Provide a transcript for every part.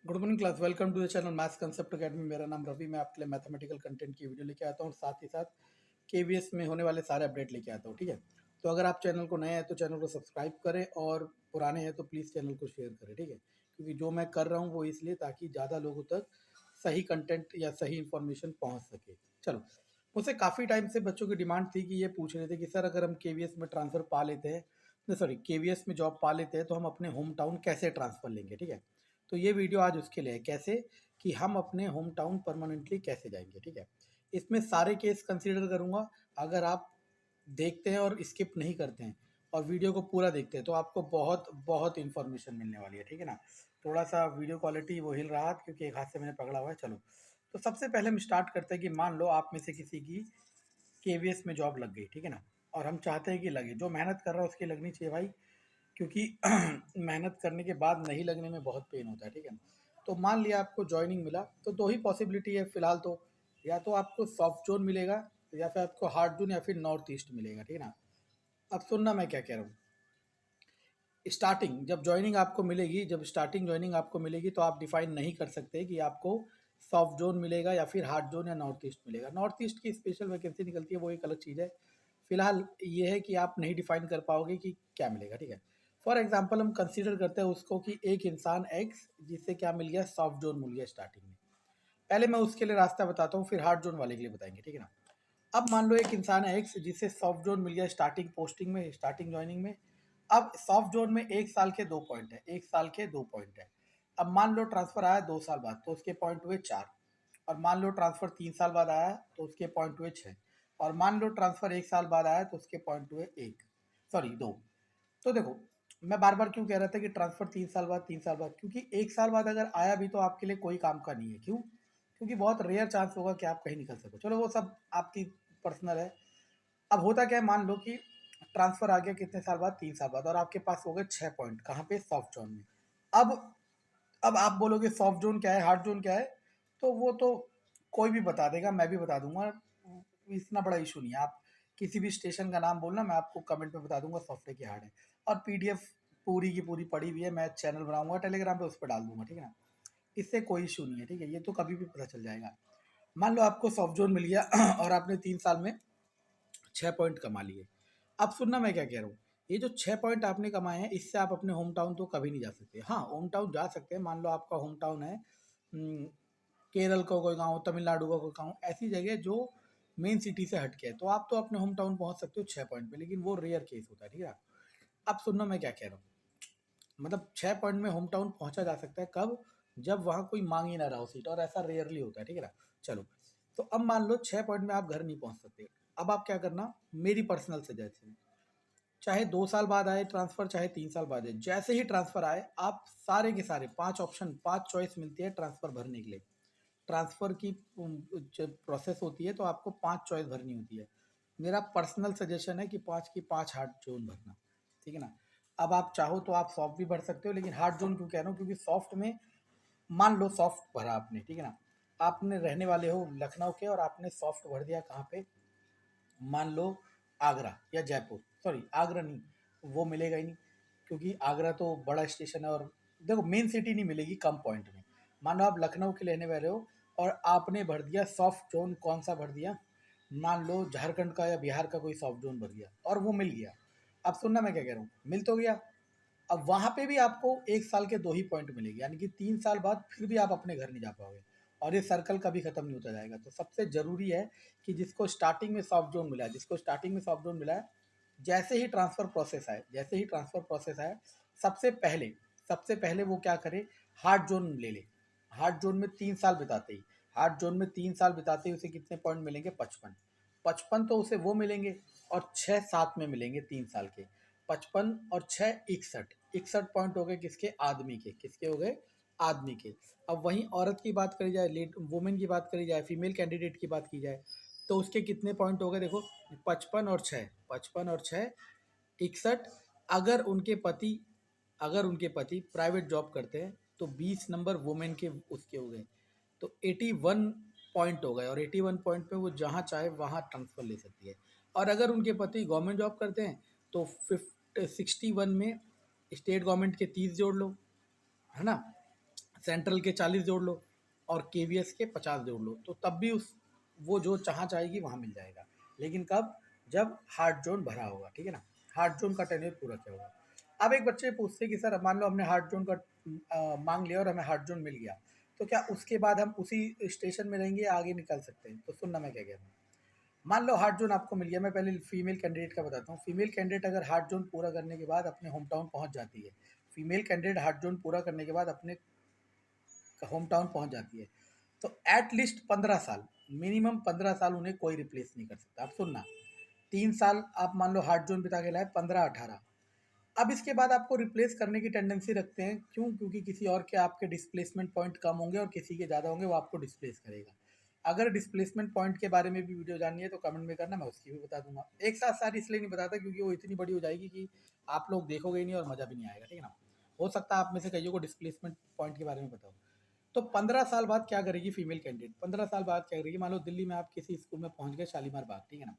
Good morning class, welcome to the channel maths concept academy. मेरा नाम रवि। मैं आपके लिए मैथमेटिकल कंटेंट की वीडियो लेके आता हूँ और साथ ही साथ केवीएस में होने वाले सारे अपडेट लेके आता हूँ। ठीक है, तो अगर आप चैनल को नए हैं तो चैनल को सब्सक्राइब करें और पुराने हैं तो प्लीज़ चैनल को शेयर करें। ठीक है, क्योंकि जो मैं कर रहा हूँ वो इसलिए ताकि ज़्यादा लोगों तक सही कंटेंट या सही इन्फॉर्मेशन पहुँच सके। चलो, मुझसे काफ़ी टाइम से बच्चों की डिमांड थी कि ये पूछ रहे थे कि सर अगर हम केवीएस में ट्रांसफ़र पा लेते हैं, सॉरी केवीएस में जॉब पा लेते हैं तो हम अपने होम टाउन कैसे ट्रांसफ़र लेंगे। ठीक है, तो ये वीडियो आज उसके लिए है, कैसे कि हम अपने होम टाउन परमानेंटली कैसे जाएंगे। ठीक है, इसमें सारे केस कंसीडर करूंगा। अगर आप देखते हैं और स्किप नहीं करते हैं और वीडियो को पूरा देखते हैं तो आपको बहुत बहुत इन्फॉर्मेशन मिलने वाली है। ठीक है ना, थोड़ा सा वीडियो क्वालिटी वो हिल रहा है क्योंकि एक हाथ से मैंने पकड़ा हुआ है। चलो, तो सबसे पहले हम स्टार्ट करते हैं कि मान लो आप में से किसी की केवीएस में जॉब लग गई। ठीक है ना, और हम चाहते हैं कि लगे, जो मेहनत कर रहा है उसकी लगनी चाहिए भाई, क्योंकि मेहनत करने के बाद नहीं लगने में बहुत पेन होता है। ठीक है, तो मान लिया आपको ज्वाइनिंग मिला तो दो ही पॉसिबिलिटी है फिलहाल तो, या तो आपको सॉफ्ट जोन मिलेगा या फिर आपको हार्ड जोन या फिर नॉर्थ ईस्ट मिलेगा। ठीक है ना, अब सुनना मैं क्या कह रहा हूँ। स्टार्टिंग जब ज्वाइनिंग आपको मिलेगी, जब स्टार्टिंग ज्वाइनिंग आपको मिलेगी तो आप डिफाइन नहीं कर सकते कि आपको सॉफ्ट जोन मिलेगा या फिर हार्ड जोन या नॉर्थ ईस्ट मिलेगा। नॉर्थ ईस्ट की स्पेशल वैकेंसी निकलती है, वो एक अलग चीज़ है। फिलहाल ये है कि आप नहीं डिफाइन कर पाओगे कि क्या मिलेगा। ठीक है, फॉर एग्जाम्पल हम कंसीडर करते हैं उसको कि एक इंसान एक्स जिससे क्या मिल गया, सॉफ्ट जोन मिल गया स्टार्टिंग में। पहले मैं उसके लिए रास्ता बताता हूँ, फिर हार्ड जोन वाले के लिए बताएंगे। ठीक है ना, अब मान लो एक इंसान है एक्स जिसे सॉफ्ट जोन मिल गया स्टार्टिंग पोस्टिंग में, स्टार्टिंग ज्वाइनिंग में। अब सॉफ्ट जोन में एक साल के 2 पॉइंट है, एक साल के 2 पॉइंट है। अब मान लो ट्रांसफर आया 2 साल बाद तो उसके पॉइंट हुए 4, और मान लो ट्रांसफर 3 साल बाद आया तो उसके पॉइंट हुए 6, और मान लो ट्रांसफर 1 साल बाद आया तो उसके पॉइंट हुए 1, सॉरी 2। तो देखो, मैं बार बार क्यों कह रहा था कि ट्रांसफर 3 साल बाद, 3 साल बाद, क्योंकि 1 साल बाद अगर आया भी तो आपके लिए कोई काम का नहीं है। क्यों? क्योंकि बहुत रेयर चांस होगा कि आप कहीं निकल सको। चलो वो सब आपकी पर्सनल है। अब होता क्या है, मान लो कि ट्रांसफर आ गया कितने साल बाद, 3 साल बाद, और आपके पास हो गए 6 पॉइंट, कहाँ पे, सॉफ्ट जोन में। अब अब आप बोलोगे सॉफ्ट जोन क्या है, हार्ड जोन क्या है, तो वो तो कोई भी बता देगा, मैं भी बता दूंगा, इतना बड़ा इशू नहीं है। आप किसी भी स्टेशन का नाम बोलना, मैं आपको कमेंट में बता दूंगा सॉफ्ट है कि हार्ड है। और पीडीएफ पूरी की पूरी पड़ी हुई है, मैं चैनल बनाऊंगा टेलीग्राम पे, उस पर डाल दूंगा। ठीक है ना, इससे कोई इशू नहीं है। ठीक है, ये तो कभी भी पता चल जाएगा। मान लो आपको सॉफ्ट जोन मिल गया और आपने 3 साल में 6 पॉइंट कमा लिए। अब सुनना मैं क्या कह रहा हूँ, ये जो 6 पॉइंट आपने कमाए हैं इससे आप अपने होम टाउन तो कभी नहीं जा सकते। हाँ, होम टाउन जा सकते हैं। मान लो आपका होम टाउन है केरल का कोई गाँव, तमिलनाडु का कोई गाँव, ऐसी जगह जो मेन सिटी से हट के है, तो आप तो अपने होम टाउन पहुंच सकते हो 6 पॉइंट पे, लेकिन वो रेयर केस होता है। ठीक है, अब सुनना मैं क्या कह रहा हूँ। मतलब 6 पॉइंट में होम टाउन पहुंचा जा सकता है कब, जब वहाँ कोई मांग ही ना रहा हो सीट, और ऐसा रेयरली होता है। ठीक है ना, चलो, तो अब मान लो 6 पॉइंट में आप घर नहीं पहुंच सकते। अब आप क्या करना, मेरी पर्सनल सजेशन, चाहे 2 साल बाद आए ट्रांसफर, चाहे 3 साल बाद आए, जैसे ही ट्रांसफर आए आप सारे के सारे 5 ऑप्शन, 5 चॉइस मिलती है ट्रांसफर भरने के लिए। ट्रांसफर की जब प्रोसेस होती है तो आपको 5 चॉइस भरनी होती है। मेरा पर्सनल सजेशन है कि 5 की 5 हार्ड जोन भरना। ठीक है ना, अब आप चाहो तो आप सॉफ्ट भी भर सकते हो, लेकिन हार्ड जोन क्यों कह रहा हूँ, क्योंकि सॉफ्ट में, मान लो सॉफ्ट भरा आपने, ठीक है ना, आपने रहने वाले हो लखनऊ के और आपने सॉफ्ट भर दिया कहाँ पे, मान लो आगरा या जयपुर, सॉरी आगरा नहीं, वो मिलेगा ही नहीं, क्योंकि आगरा तो बड़ा स्टेशन है, और देखो मेन सिटी नहीं मिलेगी कम पॉइंट में। मान लो आप लखनऊ के लेने वाले हो और आपने भर दिया सॉफ्ट जोन, कौन सा भर दिया, मान लो झारखंड का या बिहार का कोई सॉफ्ट जोन भर दिया और वो मिल गया। अब सुनना मैं क्या कह रहा हूँ, मिल तो गया। अब वहाँ पे भी आपको 1 साल के 2 ही पॉइंट मिलेंगे, यानी कि 3 साल बाद फिर भी आप अपने घर नहीं जा पाओगे, और ये सर्कल कभी खत्म नहीं होता जाएगा। तो सबसे ज़रूरी है कि जिसको स्टार्टिंग में सॉफ्ट जोन मिला है, जिसको स्टार्टिंग में सॉफ्ट जोन मिला है, जैसे ही ट्रांसफ़र प्रोसेस आए, जैसे ही ट्रांसफ़र प्रोसेस आए, सबसे पहले वो क्या करे, हार्ड जोन ले ले। हार्ड जोन में 3 साल बिताते ही, हार्ड जोन में 3 साल बिताते ही उसे कितने पॉइंट मिलेंगे, 55। 55 तो उसे वो मिलेंगे, और 6 साथ में मिलेंगे 3 साल के। 55 और 6 61, 61 पॉइंट हो गए किसके, आदमी के, किसके हो गए, आदमी के। अब वहीं औरत की बात करी जाए, लेट वुमेन की बात करी जाए, फीमेल कैंडिडेट की बात की जाए, तो उसके कितने पॉइंट हो गए, देखो 55 और 6, 55 और 6 61। अगर उनके पति अगर उनके पति प्राइवेट जॉब करते हैं तो 20 नंबर वुमेन के उसके हो गए, तो 81 पॉइंट हो गए, और 81 पॉइंट पे वो जहाँ चाहे वहाँ ट्रांसफ़र ले सकती है। और अगर उनके पति गवर्नमेंट जॉब करते हैं तो 61 में स्टेट गवर्नमेंट के 30 जोड़ लो, है ना, सेंट्रल के 40 जोड़ लो और केवीएस के 50 जोड़ लो, तो तब भी उस वो जो जहाँ चाहेगी वहाँ मिल जाएगा। लेकिन कब? जब हार्ड जोन भरा होगा, ठीक है ना, हार्ड जोन का टेन्योर पूरा किया होगा। अब एक बच्चे पूछते कि सर मान लो हमने हार्ड जोन का मांग लिया और हमें हार्ड जोन मिल गया, तो क्या उसके बाद हम उसी स्टेशन में रहेंगे या आगे निकल सकते हैं? तो सुनना मैं क्या कह रहा हूँ। मान लो हार्ड जोन आपको मिल गया, मैं पहले फीमेल कैंडिडेट का बताता हूँ। फीमेल कैंडिडेट अगर हार्ड जोन पूरा करने के बाद अपने होम टाउन पहुँच जाती है, फीमेल कैंडिडेट हार्ड जोन पूरा करने के बाद अपने होम टाउन पहुँच जाती है, तो एट लीस्ट 15 साल, मिनिमम 15 साल उन्हें कोई रिप्लेस नहीं कर सकता। आप सुनना, 3 साल आप मान लो हार्ड जोन बिता के लाए, 15-18। अब इसके बाद आपको रिप्लेस करने की टेंडेंसी रखते हैं, क्यों? क्योंकि किसी और के आपके डिस्प्लेसमेंट पॉइंट कम होंगे और किसी के ज़्यादा होंगे, वो आपको डिस्प्लेस करेगा। अगर डिस्प्लेसमेंट पॉइंट के बारे में भी वीडियो जाननी है तो कमेंट में करना, मैं उसकी भी बता दूंगा। एक साथ सारी इसलिए नहीं बताता क्योंकि वो इतनी बड़ी हो जाएगी कि आप लोग देखोगे ही नहीं और मज़ा भी नहीं आएगा, ठीक है ना। हो सकता है आप में से कईयों को डिस्प्लेसमेंट पॉइंट के बारे में बताओ। तो 15 साल बाद क्या करेगी फीमेल कैंडिडेट? 15 साल बाद क्या करेगी? मान लो दिल्ली में आप किसी स्कूल में पहुंच गए, शालीमार बाग, ठीक है ना,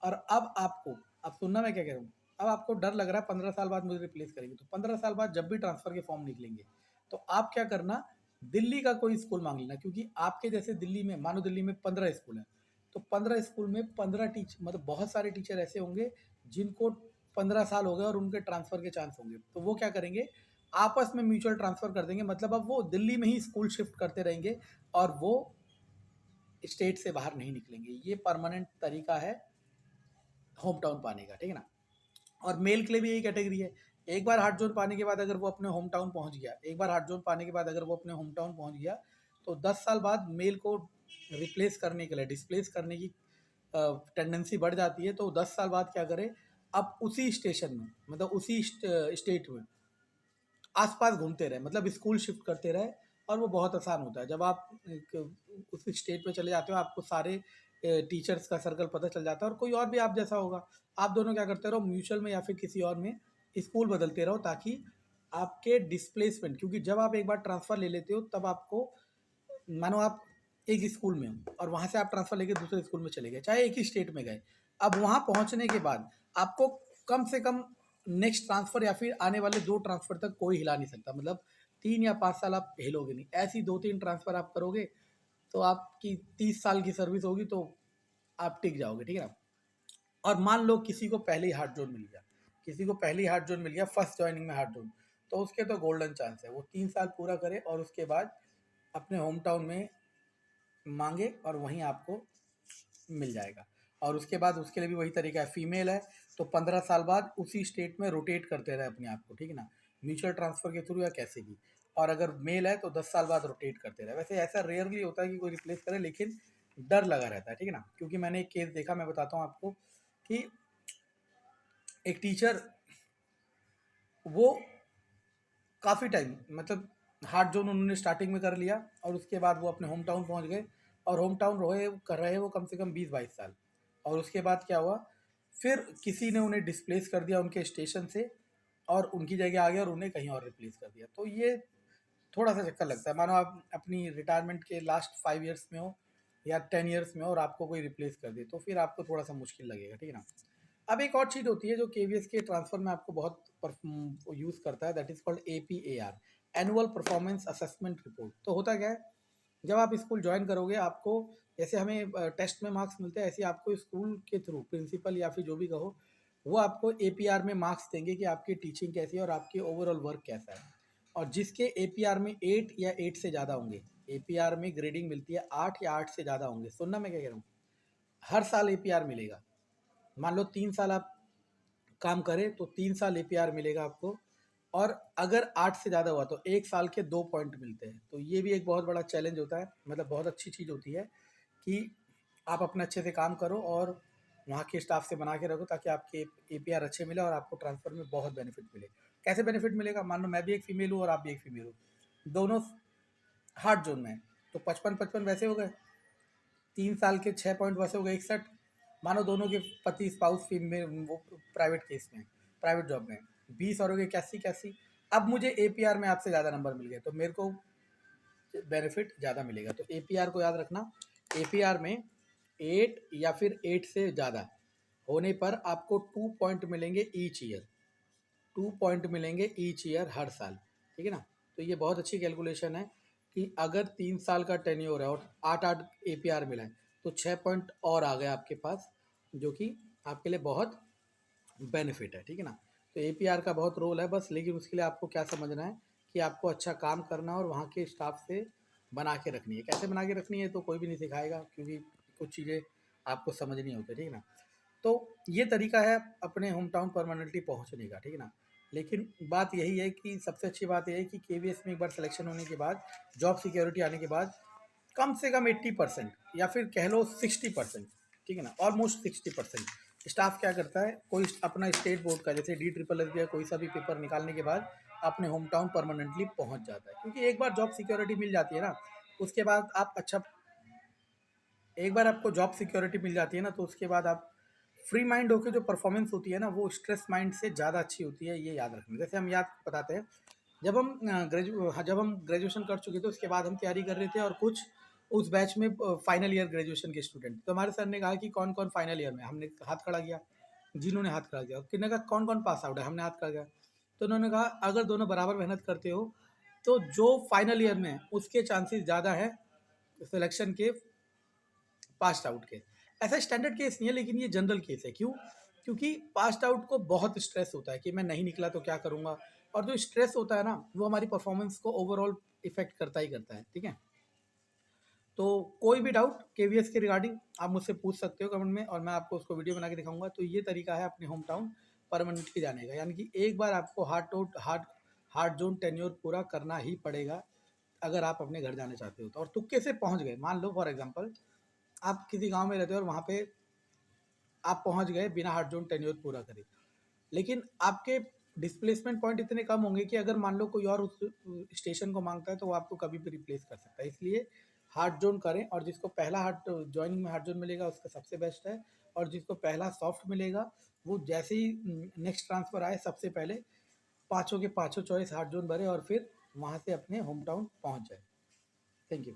और अब आपको, अब सुनना मैं क्या कह रहा हूँ, अब आपको डर लग रहा है 15 साल बाद मुझे रिप्लेस करेंगे, तो 15 साल बाद जब भी ट्रांसफर के फॉर्म निकलेंगे तो आप क्या करना, दिल्ली का कोई स्कूल मांग लेना, क्योंकि आपके जैसे दिल्ली में, मानो दिल्ली में 15 स्कूल हैं, तो 15 स्कूल में 15 टीचर, मतलब बहुत सारे टीचर ऐसे होंगे जिनको 15 साल हो गए और उनके ट्रांसफर के चांस होंगे, तो वो क्या करेंगे, आपस में म्यूचुअल ट्रांसफर कर देंगे। मतलब अब वो दिल्ली में ही स्कूल शिफ्ट करते रहेंगे और वो स्टेट से बाहर नहीं निकलेंगे। ये परमानेंट तरीका है होम टाउन पाने का, ठीक है ना। और मेल के लिए भी यही कैटेगरी है। एक बार हार्ड जोन पाने के बाद अगर वो अपने होम टाउन पहुंच गया, एक बार हार्ड जोन पाने के बाद अगर वो अपने होम टाउन पहुंच गया, तो 10 साल बाद मेल को रिप्लेस करने के लिए, डिस्प्लेस करने की टेंडेंसी बढ़ जाती है। तो 10 साल बाद क्या करे, अब उसी स्टेशन में, मतलब उसी स्टेट में आसपास घूमते रहे, मतलब स्कूल शिफ्ट करते रहे। और वो बहुत आसान होता है, जब आप उस स्टेट पे चले जाते हो, आपको सारे टीचर्स का सर्कल पता चल जाता है, और कोई और भी आप जैसा होगा, आप दोनों क्या करते रहो, म्यूचुअल में या फिर किसी और में स्कूल बदलते रहो, ताकि आपके डिस्प्लेसमेंट, क्योंकि जब आप एक बार ट्रांसफ़र ले लेते हो तब आपको, मानो आप एक स्कूल में हो और वहाँ से आप ट्रांसफ़र लेके दूसरे स्कूल में चले गए, चाहे एक ही स्टेट में गए, अब वहाँ पहुँचने के बाद आपको कम से कम नेक्स्ट ट्रांसफ़र या फिर आने वाले 2 ट्रांसफ़र तक कोई हिला नहीं सकता। मतलब 3 या 5 साल आप हिलोगे नहीं। ऐसी 2-3 ट्रांसफ़र आप करोगे तो आपकी 30 साल की सर्विस होगी, तो आप टिक जाओगे, ठीक है ना। और मान लो किसी को पहले ही हार्ड जोन मिल गया, किसी को पहले ही हार्ड जोन मिल गया, फर्स्ट जॉइनिंग में हार्ड जोन, तो उसके तो गोल्डन चांस है, वो 3 साल पूरा करे और उसके बाद अपने होम टाउन में मांगे और वहीं आपको मिल जाएगा। और उसके बाद उसके लिए भी वही तरीका है, फीमेल है तो 15 साल बाद उसी स्टेट में रोटेट करते रहे अपने आप को, ठीक है ना, म्यूचुअल ट्रांसफ़र के थ्रू या कैसे भी। और अगर मेल है तो 10 साल बाद रोटेट करते रहे। वैसे ऐसा रेयरली होता है कि कोई रिप्लेस करे, लेकिन डर लगा रहता है, ठीक है ना। क्योंकि मैंने एक केस देखा, मैं बताता हूँ आपको, कि एक टीचर, वो काफ़ी टाइम, मतलब हार्ड जोन उन्होंने स्टार्टिंग में कर लिया और उसके बाद वो अपने होम टाउन पहुँच गए, और होम टाउन रहे वो कम से कम 20-22 साल। और उसके बाद क्या हुआ, फिर किसी ने उन्हें डिस्प्लेस कर दिया उनके स्टेशन से और उनकी जगह आ गया और उन्हें कहीं और रिप्लेस कर दिया। तो ये थोड़ा सा चक्कर लगता है। मानो आप अपनी रिटायरमेंट के लास्ट 5 ईयर्स में हो या 10 ईयर्स में हो और आपको कोई रिप्लेस कर दे, तो फिर आपको थोड़ा सा मुश्किल लगेगा, ठीक है ना। अब एक और चीज़ होती है जो केवीएस के ट्रांसफर में आपको बहुत यूज़ करता है, that is called APAR, annual performance assessment report. तो होता क्या है, जब आप स्कूल ज्वाइन करोगे, आपको जैसे हमें टेस्ट में मार्क्स मिलते हैं, ऐसे आपको स्कूल के थ्रू प्रिंसिपल या फिर जो भी कहो, वो आपको एपीआर में मार्क्स देंगे कि आपकी टीचिंग कैसी है और आपकी ओवरऑल वर्क कैसा है। और जिसके एपीआर में 8 या 8 से ज़्यादा होंगे, एपीआर में ग्रेडिंग मिलती है 8 या 8 से ज़्यादा होंगे, सुनना मैं क्या कह रहा हूँ, हर साल एपीआर मिलेगा। मान लो 3 साल आप काम करें तो 3 साल एपीआर मिलेगा आपको। और अगर 8 से ज़्यादा हुआ तो 1 साल के 2 पॉइंट मिलते हैं। तो ये भी एक बहुत बड़ा चैलेंज होता है, मतलब बहुत अच्छी चीज़ होती है कि आप अपने अच्छे से काम करो और वहाँ के स्टाफ से बना के रखो, ताकि आपके एपीआर अच्छे मिले और आपको ट्रांसफ़र में बहुत बेनिफिट मिले। कैसे बेनिफिट मिलेगा, मान लो मैं भी एक फ़ीमेल हूँ और आप भी एक फ़ीमेल हो, दोनों हार्ड जोन में हैं, तो 55-55 वैसे हो गए, 3 साल के 6 पॉइंट वैसे हो गए 61। मानो दोनों के पति स्पाउस फीमेल, वो प्राइवेट केस में, प्राइवेट जॉब में, 20 और हो गए 81-81। अब मुझे एपीआर में आपसे ज़्यादा नंबर मिल गए तो मेरे को बेनिफिट ज़्यादा मिलेगा। तो एपीआर को याद रखना, एपीआर में 8 या फिर 8 से ज़्यादा होने पर आपको 2 पॉइंट मिलेंगे ईच ईयर, 2 पॉइंट मिलेंगे ईच ईयर, हर साल, ठीक है ना। तो ये बहुत अच्छी कैलकुलेशन है। कि अगर 3 साल का टेन्योर है और 8-8 APR मिला है तो 6 पॉइंट और आ गया आपके पास, जो कि आपके लिए बहुत बेनिफिट है, ठीक है ना। तो APR का बहुत रोल है बस, लेकिन उसके लिए आपको क्या समझना है कि आपको अच्छा काम करना है और वहाँ के स्टाफ से बना के रखनी है। कैसे बना के रखनी है तो कोई भी नहीं सिखाएगा, क्योंकि कुछ चीज़ें आपको समझनी होती है, ठीक है ना। तो ये तरीका है अपने होम टाउन परमानेंटली पहुँचने का, ठीक है ना। लेकिन बात यही है कि सबसे अच्छी बात यह है कि KVS में एक बार सिलेक्शन होने के बाद, जॉब सिक्योरिटी आने के बाद कम से कम 80% या फिर कह लो 60%, ठीक है ना, ऑलमोस्ट 60% स्टाफ क्या करता है, कोई अपना स्टेट बोर्ड का जैसे DSSS या कोई सा भी पेपर निकालने के बाद अपने होम टाउन परमानेंटली पहुंच जाता है। क्योंकि एक बार जॉब सिक्योरिटी मिल जाती है ना, उसके बाद आप अच्छा, एक बार आपको जॉब सिक्योरिटी मिल जाती है ना, तो उसके बाद आप फ्री माइंड होकर जो परफॉर्मेंस होती है ना, वो स्ट्रेस माइंड से ज़्यादा अच्छी होती है, ये याद रखना। जैसे हम याद बताते हैं, जब हम ग्रेजुएशन कर चुके थे उसके बाद हम तैयारी कर रहे थे, और कुछ उस बैच में फाइनल ईयर ग्रेजुएशन के स्टूडेंट, तो हमारे सर ने कहा कि कौन कौन फाइनल ईयर में, हमने हाथ खड़ा किया, जिन्होंने हाथ खड़ा किया, किन्होंने कहा कौन कौन पास आउट है, हमने हाथ खड़ा किया, तो उन्होंने कहा अगर दोनों बराबर मेहनत करते हो तो जो फाइनल ईयर में है उसके चांसेस ज़्यादा है सिलेक्शन के पास्ट आउट के। ऐसा स्टैंडर्ड केस नहीं है, लेकिन ये जनरल केस है। क्यों? क्योंकि पास्ट आउट को बहुत स्ट्रेस होता है कि मैं नहीं निकला तो क्या करूँगा, और जो स्ट्रेस होता है ना, वो हमारी परफॉर्मेंस को ओवरऑल इफेक्ट करता ही करता है, ठीक है। तो कोई भी डाउट KVS के रिगार्डिंग आप मुझसे पूछ सकते हो कमेंट में, और मैं आपको उसको वीडियो बना के दिखाऊंगा। तो ये तरीका है अपने होम टाउन परमानेंटली जाने का, यानी कि एक बार आपको हार्ड जोन टेन्योर पूरा करना ही पड़ेगा अगर आप अपने घर जाना चाहते हो तो। और तुक्के से पहुंच गए, मान लो फॉर एग्जांपल आप किसी गांव में रहते हो और वहाँ पे आप पहुंच गए बिना हार्ड जोन टेन्योर पूरा करे, लेकिन आपके डिस्प्लेसमेंट पॉइंट इतने कम होंगे कि अगर मान लो कोई और उस स्टेशन को मांगता है तो वो आपको कभी भी रिप्लेस कर सकता है। इसलिए हार्ड जोन करें, और जिसको पहला हार्ड ज्वाइनिंग में हार्ड जोन मिलेगा उसका सबसे बेस्ट है, और जिसको पहला सॉफ्ट मिलेगा वो जैसे ही नेक्स्ट ट्रांसफ़र आए सबसे पहले पाँचों के पाँचों चॉइस हार्ड जोन भरे और फिर वहाँ से अपने होम टाउन पहुँच जाए। Thank you.